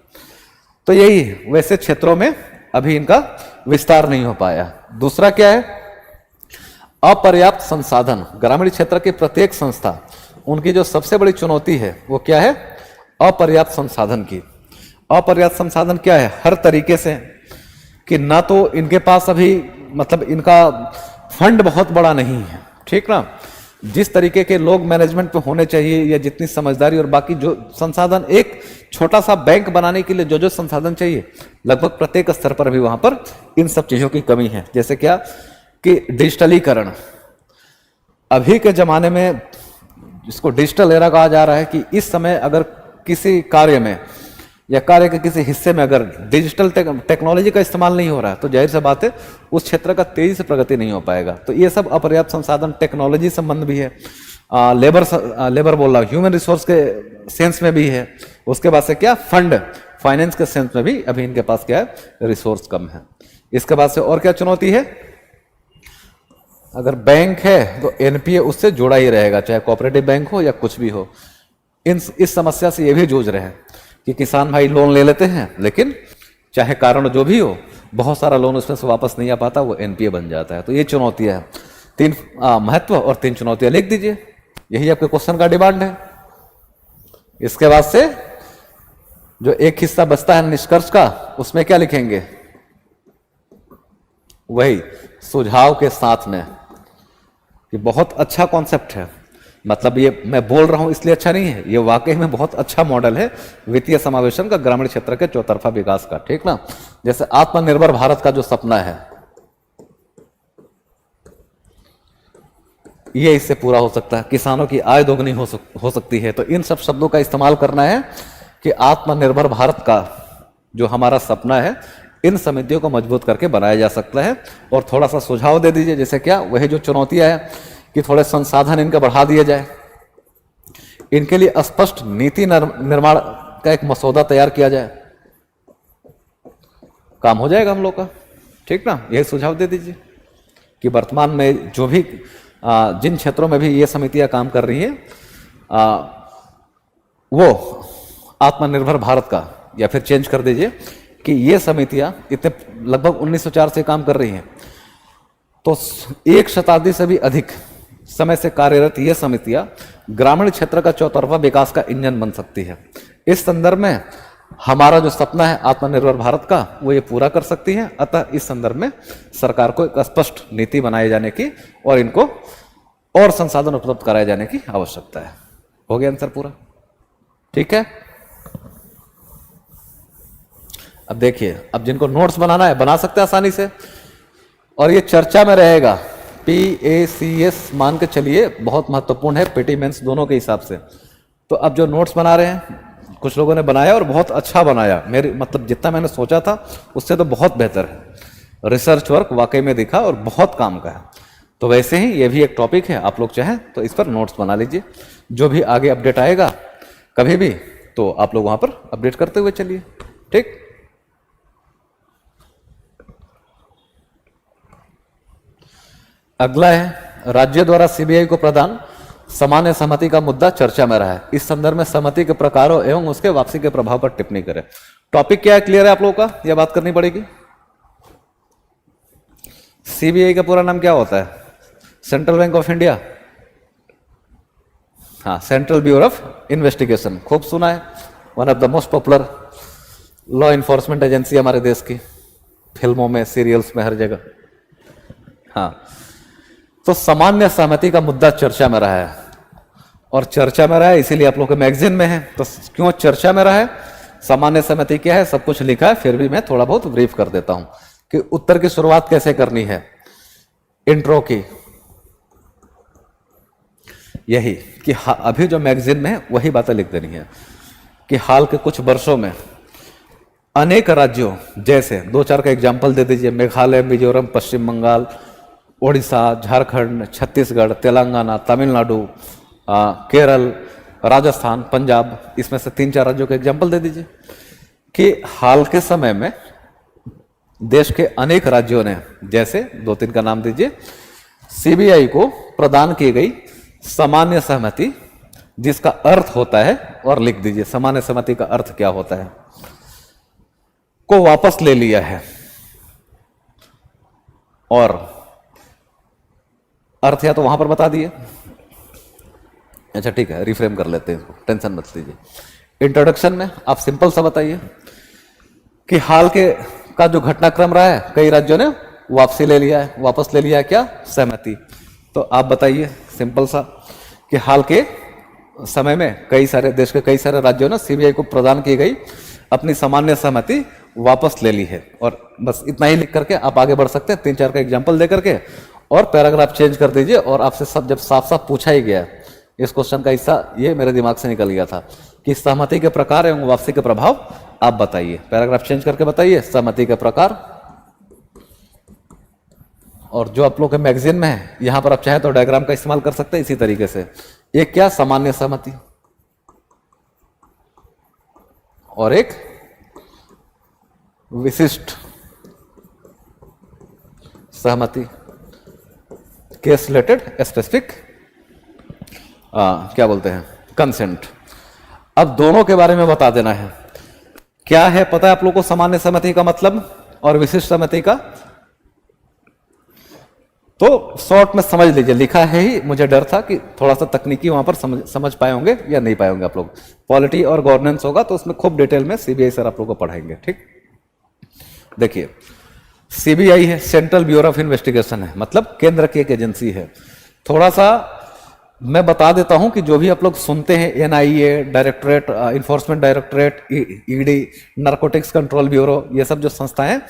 तो यही है, वैसे क्षेत्रों में अभी इनका विस्तार नहीं हो पाया। दूसरा क्या है? अपर्याप्त संसाधन। ग्रामीण क्षेत्र की प्रत्येक संस्था, उनकी जो सबसे बड़ी चुनौती है वो क्या है? अपर्याप्त संसाधन की। अपर्याप्त संसाधन क्या है? हर तरीके से, कि ना तो इनके पास अभी मतलब इनका फंड बहुत बड़ा नहीं है। ठीक ना, जिस तरीके के लोग मैनेजमेंट पे होने चाहिए या जितनी समझदारी और बाकी जो संसाधन, एक छोटा सा बैंक बनाने के लिए जो जो संसाधन चाहिए, लगभग प्रत्येक स्तर पर भी वहां पर इन सब चीजों की कमी है। जैसे क्या कि डिजिटलीकरण, अभी के जमाने में जिसको डिजिटल एरा कहा जा रहा है, कि इस समय अगर किसी कार्य में या कार्य के किसी हिस्से में अगर डिजिटल टेक्नोलॉजी का इस्तेमाल नहीं हो रहा है तो जाहिर सी बात है उस क्षेत्र का तेजी से प्रगति नहीं हो पाएगा। तो ये सब अपर्याप्त संसाधन, टेक्नोलॉजी संबंध भी है, लेबर बोल रहा हूँ, ह्यूमन रिसोर्स के सेंस में भी है। उसके बाद से क्या? फंड, फाइनेंस के सेंस में भी अभी इनके पास क्या है? रिसोर्स कम है। इसके बाद से और क्या चुनौती है? अगर बैंक है तो एनपीए उससे जुड़ा ही रहेगा, चाहे कोऑपरेटिव बैंक हो या कुछ भी हो। इस समस्या से ये भी जूझ रहे हैं कि किसान भाई लोन ले लेते हैं, लेकिन चाहे कारण जो भी हो, बहुत सारा लोन उसमें से वापस नहीं आ पाता, वो एनपीए बन जाता है। तो ये चुनौतियां हैं। 3 महत्व और 3 चुनौतियां लिख दीजिए, यही आपके क्वेश्चन का डिमांड है। इसके बाद से जो एक हिस्सा बचता है निष्कर्ष का, उसमें क्या लिखेंगे? वही सुझाव के साथ में, कि बहुत अच्छा कॉन्सेप्ट है। मतलब ये मैं बोल रहा हूं इसलिए अच्छा नहीं है, ये वाकई में बहुत अच्छा मॉडल है वित्तीय समावेशन का, ग्रामीण क्षेत्र के चौतरफा विकास का। ठीक ना, जैसे आत्मनिर्भर भारत का जो सपना है, ये इससे पूरा हो सकता है। किसानों की आय दोगुनी हो सकती है। तो इन सब शब्दों का इस्तेमाल करना है कि आत्मनिर्भर भारत का जो हमारा सपना है, इन समितियों को मजबूत करके बनाया जा सकता है। और थोड़ा सा सुझाव दे दीजिए, जैसे क्या? वही जो चुनौतियां है कि थोड़े संसाधन इनका बढ़ा दिया जाए, इनके लिए स्पष्ट नीति निर्माण का एक मसौदा तैयार किया जाए, काम हो जाएगा हम लोग का। ठीक ना, यही सुझाव दे दीजिए कि वर्तमान में जो भी जिन क्षेत्रों में भी ये समितियां काम कर रही हैं, वो आत्मनिर्भर भारत का, या फिर चेंज कर दीजिए कि ये समितियां इतने लगभग 1904 से काम कर रही हैं, तो 1 शताब्दी से भी अधिक समय से कार्यरत ये समितियां ग्रामीण क्षेत्र का चौतरफा विकास का इंजन बन सकती है। इस संदर्भ में हमारा जो सपना है आत्मनिर्भर भारत का, वो ये पूरा कर सकती है। अतः इस संदर्भ में सरकार को एक स्पष्ट नीति बनाए जाने की और इनको और संसाधन उपलब्ध कराए जाने की आवश्यकता है। हो गया आंसर पूरा? ठीक है। अब देखिए, अब जिनको नोट्स बनाना है बना सकते हैं आसानी से, और ये चर्चा में रहेगा। PACS मान के चलिए बहुत महत्वपूर्ण है पीटी मेंस दोनों के हिसाब से। तो अब जो नोट्स बना रहे हैं, कुछ लोगों ने बनाया और बहुत अच्छा बनाया, मेरी मतलब जितना मैंने सोचा था उससे तो बहुत बेहतर है। रिसर्च वर्क वाकई में दिखा और बहुत काम का है। तो वैसे ही ये भी एक टॉपिक है, आप लोग चाहें तो इस पर नोट्स बना लीजिए। जो भी आगे अपडेट आएगा कभी भी, तो आप लोग वहां पर अपडेट करते हुए चलिए। ठीक। अगला है राज्य द्वारा सीबीआई को प्रदान सामान्य सहमति का मुद्दा चर्चा में रहा है। इस संदर्भ में सहमति के प्रकारों एवं उसके वापसी के प्रभाव पर टिप्पणी करें। टॉपिक क्या है, क्लियर है आप लोगों का? यह बात करनी पड़ेगी। सीबीआई का पूरा नाम क्या होता है? Central bank of India. हाँ, सेंट्रल ब्यूरो ऑफ इन्वेस्टिगेशन, खूब सुना है। One of the most popular law enforcement agency हमारे देश की, फिल्मों में, सीरियल्स में, हर जगह। हाँ, तो सामान्य सहमति का मुद्दा चर्चा में रहा है, और चर्चा में रहा है इसीलिए आप लोग के मैगजीन में है। तो क्यों चर्चा में रहा है, सामान्य सहमति क्या है, सब कुछ लिखा है, फिर भी मैं थोड़ा बहुत ब्रीफ कर देता हूं कि उत्तर की शुरुआत कैसे करनी है। इंट्रो की यही कि अभी जो मैगजीन में है वही बातें लिख देनी है कि हाल के कुछ वर्षों में अनेक राज्यों, जैसे दो चार का एग्जाम्पल दे दीजिए, मेघालय, मिजोरम, पश्चिम बंगाल, ओडिशा, झारखंड, छत्तीसगढ़, तेलंगाना, तमिलनाडु, केरल, राजस्थान, पंजाब, इसमें से 3-4 राज्यों के एग्जाम्पल दे दीजिए कि हाल के समय में देश के अनेक राज्यों ने, जैसे 2-3 का नाम दीजिए, सीबीआई को प्रदान की गई सामान्य सहमति, जिसका अर्थ होता है, और लिख दीजिए सामान्य सहमति का अर्थ क्या होता है, को वापस ले लिया है। और अर्थ या तो वहां पर बता दिए। अच्छा ठीक है, रिफ्रेम कर लेते हैं इसको, टेंशन मत लीजिए। इंट्रोडक्शन में आप सिंपल सा बताइए कि हाल के का जो घटनाक्रम रहा है, कई राज्यों ने वापसी ले लिया है, वापस ले लिया है क्या, सहमति। तो आप बताइए सिंपल सा कि हाल के समय में कई सारे देश के कई सारे राज्यों ने सीबीआई को प्रदान की गई अपनी सामान्य सहमति वापस ले ली है। और बस इतना ही लिख करके आप आगे बढ़ सकते हैं, 3-4 का एग्जाम्पल दे करके, और पैराग्राफ चेंज कर दीजिए। और आपसे सब जब साफ साफ पूछा ही गया, इस क्वेश्चन का हिस्सा ये मेरे दिमाग से निकल गया था कि सहमति के प्रकार एवं वापसी के प्रभाव आप बताइए। पैराग्राफ चेंज करके बताइए सहमति के प्रकार, और जो आप लोग के मैगजीन में है, यहां पर आप चाहे तो डायग्राम का इस्तेमाल कर सकते हैं इसी तरीके से। एक क्या, सामान्य सहमति, और एक विशिष्ट सहमति, केस रिलेटेड स्पेसिफिक क्या बोलते हैं, कंसेंट। अब दोनों के बारे में बता देना है। क्या है पता है आप लोगों को सामान्य सहमति का मतलब और विशिष्ट सहमति का? तो शॉर्ट में समझ लीजिए, लिखा है ही, मुझे डर था कि थोड़ा सा तकनीकी वहां पर समझ पाए होंगे या नहीं पाए होंगे आप लोग। पॉलिटी और गवर्नेंस होगा तो उसमें खूब डिटेल में सीबीआई सर आप लोगों को पढ़ाएंगे। ठीक, देखिए सीबीआई है, सेंट्रल ब्यूरो ऑफ इन्वेस्टिगेशन है, मतलब केंद्र की एक एजेंसी है। थोड़ा सा मैं बता देता हूं कि जो भी आप लोग सुनते हैं, NIA, directorate, enforcement directorate, ED, narcotics control bureau, ये सब जो संस्थाएं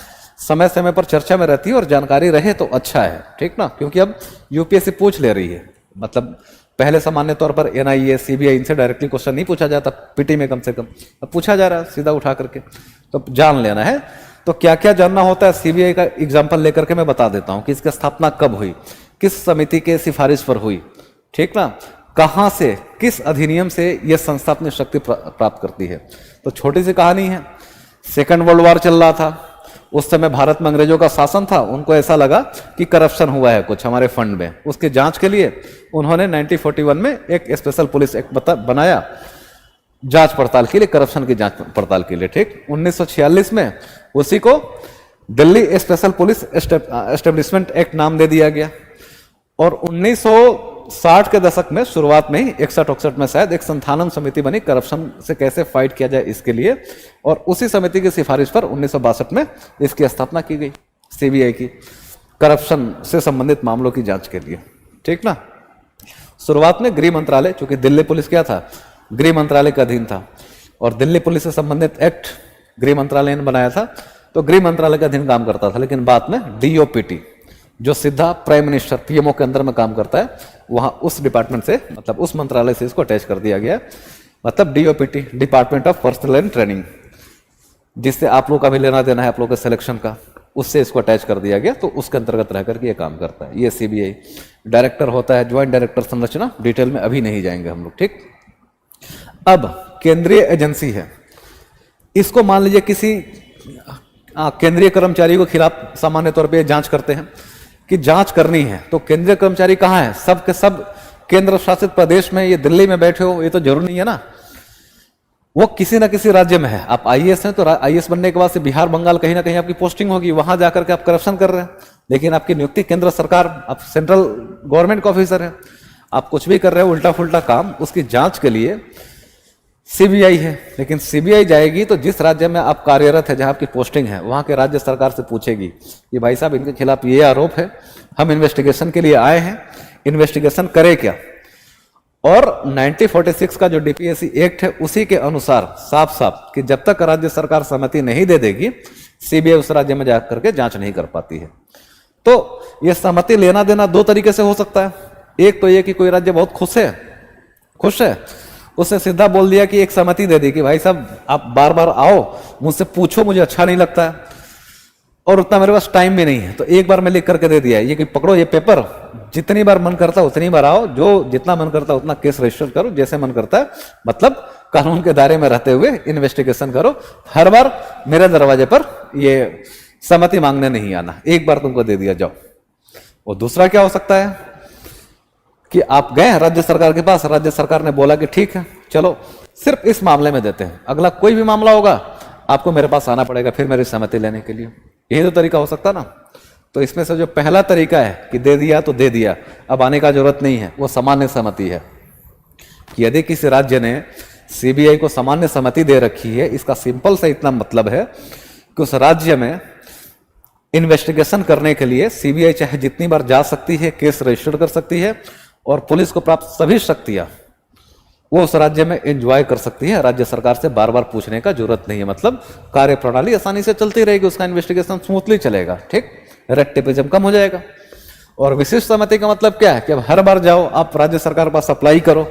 समय समय पर चर्चा में रहती है और जानकारी रहे तो अच्छा है। ठीक ना, क्योंकि अब यूपीएससी पूछ ले रही है। मतलब पहले सामान्य तौर पर एनआईए, सीबीआई, इनसे डायरेक्टली क्वेश्चन नहीं पूछा जाता, पीटी में कम से कम, अब पूछा जा रहा है सीधा उठा करके, तो जान लेना है। तो क्या क्या जानना होता है, सीबीआई का एग्जाम्पल लेकर के मैं बता देता हूं कि इसकी स्थापना कब हुई, किस समिति के सिफारिश पर हुई, ठीक ना, कहां से, किस अधिनियम से यह संस्था अपनी शक्ति प्राप्त करती है। तो छोटी सी कहानी है, सेकंड वर्ल्ड वॉर चल रहा था, उस समय भारत में अंग्रेजों का शासन था, उनको ऐसा लगा कि करप्शन हुआ है कुछ हमारे फंड में। उसकी जांच के लिए उन्होंने 1941 में एक स्पेशल पुलिस एक्ट बनाया, जांच पड़ताल के लिए, करप्शन की जांच पड़ताल के लिए। ठीक, 1946 में उसी को Delhi special police establishment act नाम दे दिया गया। और 60 के दशक में शुरुआत में ही 61-62 में शायद एक संथानम समिति बनी करप्शन से कैसे फाइट किया जाए इसके लिए, और उसी समिति की सिफारिश पर 1962 में इसकी स्थापना की गई, सीबीआई की, करप्शन से संबंधित मामलों की जांच के लिए। ठीक ना। शुरुआत में गृह मंत्रालय, चूंकि दिल्ली पुलिस क्या था, गृह मंत्रालय के अधीन था, और दिल्ली पुलिस से संबंधित एक्ट गृह मंत्रालय ने बनाया था, तो गृह मंत्रालय के अधीन काम करता था। लेकिन बाद में डीओपीटी, जो सीधा प्राइम मिनिस्टर पीएमओ के अंदर में काम करता है, वहां उस डिपार्टमेंट से, मतलब उस मंत्रालय से इसको अटैच कर दिया गया, मतलब DOPT, department of personal and training, जिससे आप लोग का भी लेना देना है आप लोग के सिलेक्शन का, उससे इसको अटैच कर दिया गया, तो उसके अंतर्गत रह करके ये काम करता है। ये सीबीआई डायरेक्टर होता है, ज्वाइंट डायरेक्टर संरचना, डिटेल में अभी नहीं जाएंगे हम लोग। ठीक। अब केंद्रीय एजेंसी है, इसको मान लीजिए किसी केंद्रीय कर्मचारी को खिलाफ सामान्य तौर पे जांच करते हैं कि जांच करनी है, तो केंद्रीय कर्मचारी कहाँ है, सब के सब केंद्र शासित प्रदेश में, ये दिल्ली में बैठे हो, ये तो जरूरी नहीं है ना, वो किसी ना किसी राज्य में है। आप आईएएस हैं तो आईएएस बनने के बाद से बिहार बंगाल कहीं ना कहीं आपकी पोस्टिंग होगी, वहां जाकर के आप करप्शन कर रहे हैं, लेकिन आपकी नियुक्ति केंद्र सरकार, आप सेंट्रल गवर्नमेंट का ऑफिसर है, आप कुछ भी कर रहे हो उल्टा फुल्टा काम, उसकी जांच के लिए सीबीआई है। लेकिन सीबीआई जाएगी तो जिस राज्य में आप कार्यरत है, जहां आपकी पोस्टिंग है, वहां के राज्य सरकार से पूछेगी कि भाई साहब इनके खिलाफ ये आरोप है, हम इन्वेस्टिगेशन के लिए आए हैं, इन्वेस्टिगेशन करें क्या। और 1946 का जो डीपीएससी एक्ट है उसी के अनुसार साफ साफ कि जब तक राज्य सरकार सहमति नहीं दे देगी, सीबीआई उस राज्य में जाकर के जांच नहीं कर पाती है। तो यह सहमति लेना देना दो तरीके से हो सकता है। एक तो यह कि कोई राज्य बहुत खुश है, उसने सीधा बोल दिया कि एक सहमति दे दी कि भाई साहब आप बार बार आओ, मुझसे पूछो, मुझे अच्छा नहीं लगता है और उतना मेरे पास टाइम भी नहीं है, तो एक बार मैं लिख करके दे दिया, ये कि पकड़ो ये पेपर, जितनी बार मन करता है उतनी बार आओ, जो जितना मन करता है उतना केस रजिस्टर करो, जैसे मन करता है, मतलब कानून के दायरे में रहते हुए इन्वेस्टिगेशन करो, हर बार मेरे दरवाजे पर ये सहमति मांगने नहीं आना, एक बार तुमको दे दिया जाओ। और दूसरा क्या हो सकता है कि आप गए राज्य सरकार के पास, राज्य सरकार ने बोला कि ठीक है चलो सिर्फ इस मामले में देते हैं, अगला कोई भी मामला होगा आपको मेरे पास आना पड़ेगा फिर मेरी सहमति लेने के लिए। यही तो तरीका हो सकता ना। तो इसमें से जो पहला तरीका है कि दे दिया तो दे दिया, अब आने का जरूरत नहीं है, वो सामान्य सहमति है। कि यदि किसी राज्य ने सीबीआई को सामान्य सहमति दे रखी है, इसका सिंपल से इतना मतलब है कि उस राज्य में इन्वेस्टिगेशन करने के लिए सीबीआई चाहे जितनी बार जा सकती है, केस रजिस्टर कर सकती है, और पुलिस को प्राप्त सभी शक्तियां वो उस राज्य में एंजॉय कर सकती है। राज्य सरकार से बार बार पूछने का जरूरत नहीं है, मतलब कार्य प्रणाली आसानी से चलती रहेगी, उसका इन्वेस्टिगेशन स्मूथली चलेगा। ठीक, रेड टेपिज्म कम हो जाएगा। और विशिष्ट सहमति का मतलब क्या है कि अब हर बार जाओ आप राज्य सरकार के पास अप्लाई करो,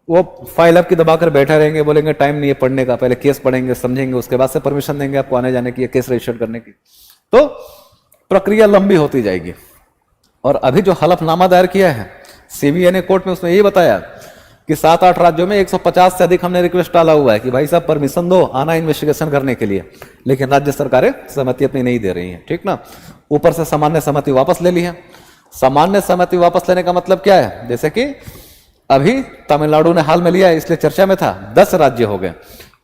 वो फाइल आपकी दबाकर बैठे रहेंगे, बोलेंगे टाइम नहीं है पढ़ने का, पहले केस पढ़ेंगे समझेंगे, उसके बाद से परमिशन देंगे आपको आने जाने की, केस रजिस्टर करने की, तो प्रक्रिया लंबी होती जाएगी। और अभी जो हलफनामा दायर किया है सीबीआई ने कोर्ट में, उसमें यही बताया कि 7-8 राज्यों में 150 से अधिक हमने रिक्वेस्ट डाला हुआ है कि भाई साहब परमिशन दो आना इन्वेस्टिगेशन करने के लिए, लेकिन राज्य सरकारें सहमति अपनी नहीं दे रही हैं। ठीक ना। ऊपर से सामान्य सहमति वापस ले ली है। सामान्य सहमति वापस लेने का मतलब क्या है, जैसे कि अभी तमिलनाडु ने हाल में लिया है, इसलिए चर्चा में था, 10 राज्य हो गए।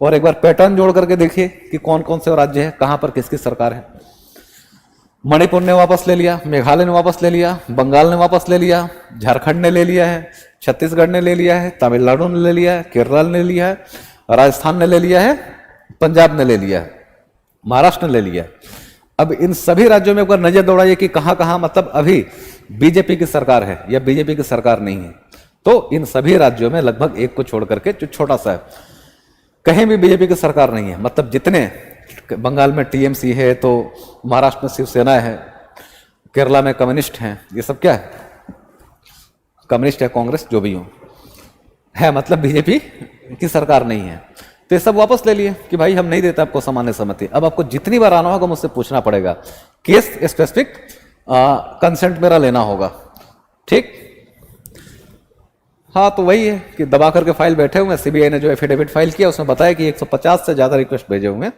और एक बार पैटर्न जोड़ करके देखिए कि कौन कौन से राज्य है, कहां पर किसकी सरकार है। मणिपुर ने वापस ले लिया, मेघालय ने वापस ले लिया, बंगाल ने वापस ले लिया, झारखंड ने ले लिया है, छत्तीसगढ़ ने ले लिया है, तमिलनाडु ने ले लिया है, केरल ने लिया है, राजस्थान ने ले लिया है, पंजाब ने ले लिया है, महाराष्ट्र ने ले लिया है। अब इन सभी राज्यों में एक बार नजर दौड़ाइए कि कहां कहां मतलब अभी बीजेपी की सरकार है या बीजेपी की सरकार नहीं है। तो इन सभी राज्यों में लगभग एक को छोड़ करके जो छोटा सा है, कहीं भी बीजेपी की सरकार नहीं है। मतलब जितने बंगाल में टीएमसी है, तो महाराष्ट्र में शिवसेना है, केरला में कम्युनिस्ट हैं, ये सब क्या है, कम्युनिस्ट है, कांग्रेस जो भी हो है, मतलब बीजेपी की सरकार नहीं है। तो ये सब वापस ले लिए कि भाई हम नहीं देते आपको सामान्य सहमति, अब आपको जितनी बार आना होगा मुझसे पूछना पड़ेगा, केस स्पेसिफिक कंसेंट मेरा लेना होगा। ठीक, हाँ तो वही है कि दबा करके फाइल बैठे हुए हैं। सीबीआई ने जो एफिडेविट फाइल किया उसमें बताया कि 150 से ज्यादा रिक्वेस्ट भेजे हुए हैं,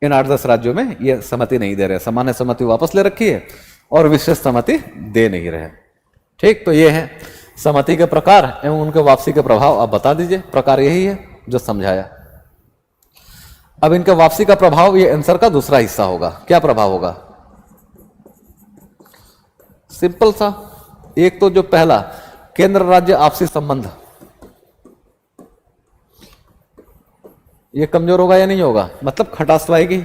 इन 8-10 राज्यों में ये सहमति नहीं दे रहे, सामान्य सहमति वापस ले रखी है और विशेष सहमति दे नहीं रहे। ठीक, तो ये है सहमति के प्रकार एवं उनके वापसी के प्रभाव। आप बता दीजिए, प्रकार यही है जो समझाया। अब इनके वापसी का प्रभाव ये आंसर का दूसरा हिस्सा होगा। क्या प्रभाव होगा, सिंपल सा, एक तो जो पहला केंद्र राज्य आपसी संबंध, ये कमजोर होगा या नहीं होगा, मतलब खटास तो आएगी,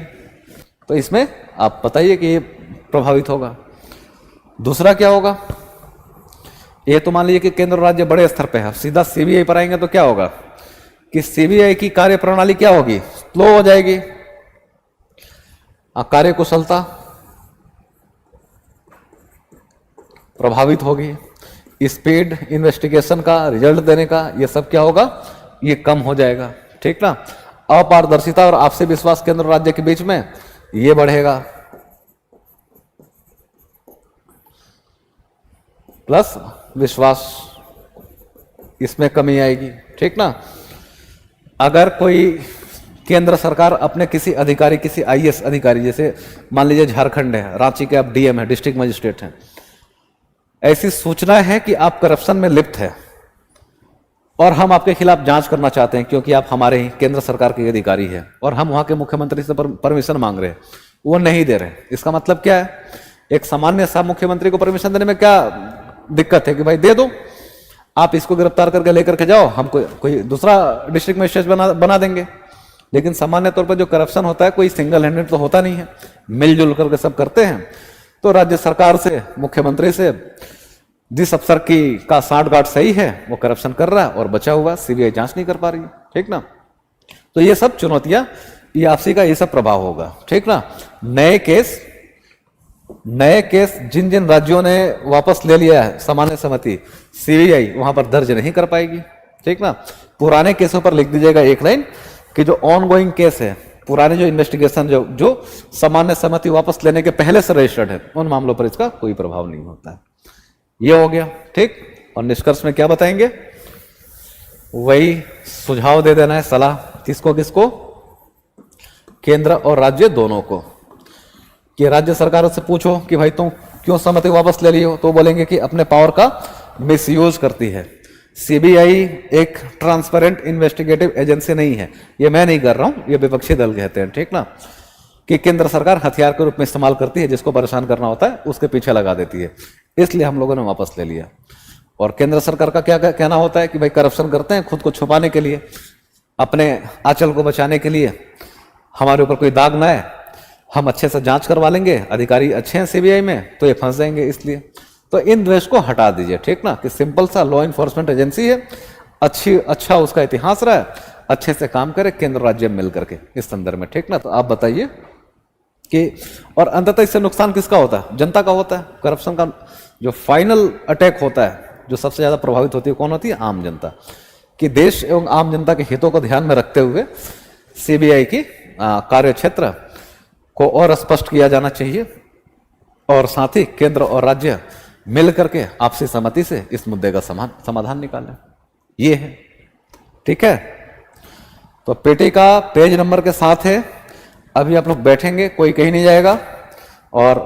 तो इसमें आप बताइए कि ये प्रभावित होगा। दूसरा क्या होगा, ये तो मान लीजिए कि केंद्र और राज्य बड़े स्तर पे है, सीधा सीबीआई पर आएंगे तो क्या होगा कि सीबीआई की कार्य प्रणाली क्या होगी, स्लो हो जाएगी, कार्य कुशलता प्रभावित होगी, स्पीड इन्वेस्टिगेशन का, रिजल्ट देने का, ये सब क्या होगा, ये कम हो जाएगा, ठीक ना। अपारदर्शिता और आपसी विश्वास केंद्र और राज्य के बीच में ये बढ़ेगा, प्लस विश्वास, इसमें कमी आएगी, ठीक ना। अगर कोई केंद्र सरकार अपने किसी अधिकारी, किसी आईएएस अधिकारी, जैसे मान लीजिए झारखंड है, रांची के आप डीएम है, डिस्ट्रिक्ट मजिस्ट्रेट हैं, ऐसी सूचना है कि आप करप्शन में लिप्त है और हम आपके खिलाफ जांच करना चाहते हैं क्योंकि आप हमारे ही केंद्र सरकार के अधिकारी हैं और हम वहां के मुख्यमंत्री से परमिशन मांग रहे हैं, वो नहीं दे रहे, इसका मतलब क्या है, एक सामान्य सा मुख्यमंत्री को परमिशन देने में क्या दिक्कत है कि भाई दे दो, आप इसको गिरफ्तार करके लेकर के जाओ, हम कोई दूसरा डिस्ट्रिक्ट मजिस्ट्रेट बना देंगे। लेकिन सामान्य तौर पर जो करप्शन होता है कोई सिंगल हैंडेड तो होता नहीं है, मिलजुल करके सब करते हैं। तो राज्य सरकार से, मुख्यमंत्री से, जिस अफसर की का सांठगांठ सही है वो करप्शन कर रहा है और बचा हुआ सीबीआई जांच नहीं कर पा रही है, ठीक ना। तो ये सब चुनौतियां, ये आपसी का ये सब प्रभाव होगा, ठीक ना। नए केस जिन जिन राज्यों ने वापस ले लिया है सामान्य सहमति, सीबीआई वहां पर दर्ज नहीं कर पाएगी, ठीक ना। पुराने केसों पर लिख दीजिएगा एक लाइन कि जो ऑनगोइंग केस है, पुराने जो इन्वेस्टिगेशन जो सामान्य सहमति वापस लेने के पहले से रजिस्टर्ड है, उन मामलों पर इसका कोई प्रभाव नहीं होता है। ये हो गया, ठीक। और निष्कर्ष में क्या बताएंगे, वही सुझाव दे देना है, सलाह किसको किसको, केंद्र और राज्य दोनों को, कि राज्य सरकार से पूछो कि भाई तुम क्यों सहमति वापस ले ली हो, तो बोलेंगे कि अपने पावर का मिसयूज करती है। सीबीआई एक ट्रांसपेरेंट इन्वेस्टिगेटिव एजेंसी नहीं है, ये मैं नहीं कर रहा हूं, ये विपक्षी दल कहते हैं, ठीक ना, कि केंद्र सरकार हथियार के रूप में इस्तेमाल करती है, जिसको परेशान करना होता है उसके पीछे लगा देती है, इसलिए हम लोगों ने वापस ले लिया। और केंद्र सरकार का क्या कहना होता है कि भाई करप्शन करते हैं खुद को छुपाने के लिए, अपने आंचल को बचाने के लिए, हमारे ऊपर कोई दाग ना है, हम अच्छे से जांच करवा लेंगे, अधिकारी अच्छे हैं सीबीआई में तो ये फंस जाएंगे, इसलिए तो इन द्वेष को हटा दीजिए, ठीक ना, कि सिंपल सा लॉ इन्फोर्समेंट एजेंसी है, अच्छा उसका इतिहास रहा है, अच्छे से काम करे केंद्र राज्य मिल करके इस संदर्भ में, ठीक ना। तो आप बताइए कि, और अंततः इससे नुकसान किसका होता है, जनता का होता है। करप्शन का जो फाइनल अटैक होता है, जो सबसे ज्यादा प्रभावित होती है, कौन होती है, आम जनता, कि देश एवं आम जनता के हितों को ध्यान में रखते हुए सीबीआई की कार्य क्षेत्र को और स्पष्ट किया जाना चाहिए और साथ ही केंद्र और राज्य मिल करके आपसी सहमति से इस मुद्दे का समाधान निकालें, ये है, ठीक है। तो पेटी का पेज नंबर के साथ है, अभी आप लोग बैठेंगे, कोई कहीं नहीं जाएगा, और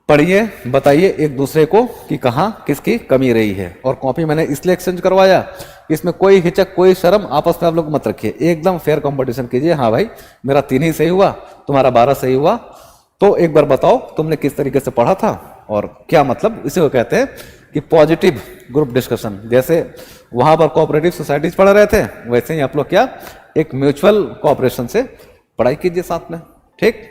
पढ़िए, बताइए एक दूसरे को कि कहाँ किसकी कमी रही है। और कॉपी मैंने इसलिए एक्सचेंज करवाया, इसमें कोई हिचक, कोई शर्म आपस में आप लोग मत रखिए, एकदम फेयर कंपटीशन कीजिए। हाँ भाई, मेरा 3 ही सही हुआ, तुम्हारा 12 सही हुआ, तो एक बार बताओ तुमने किस तरीके से पढ़ा था और क्या मतलब, इसे को कहते हैं कि पॉजिटिव ग्रुप डिस्कशन। जैसे वहां पर कोऑपरेटिव सोसाइटीज पढ़ रहे थे, वैसे ही आप लोग क्या एक म्यूचुअल कोऑपरेशन से पढ़ाई कीजिए साथ में, ठीक।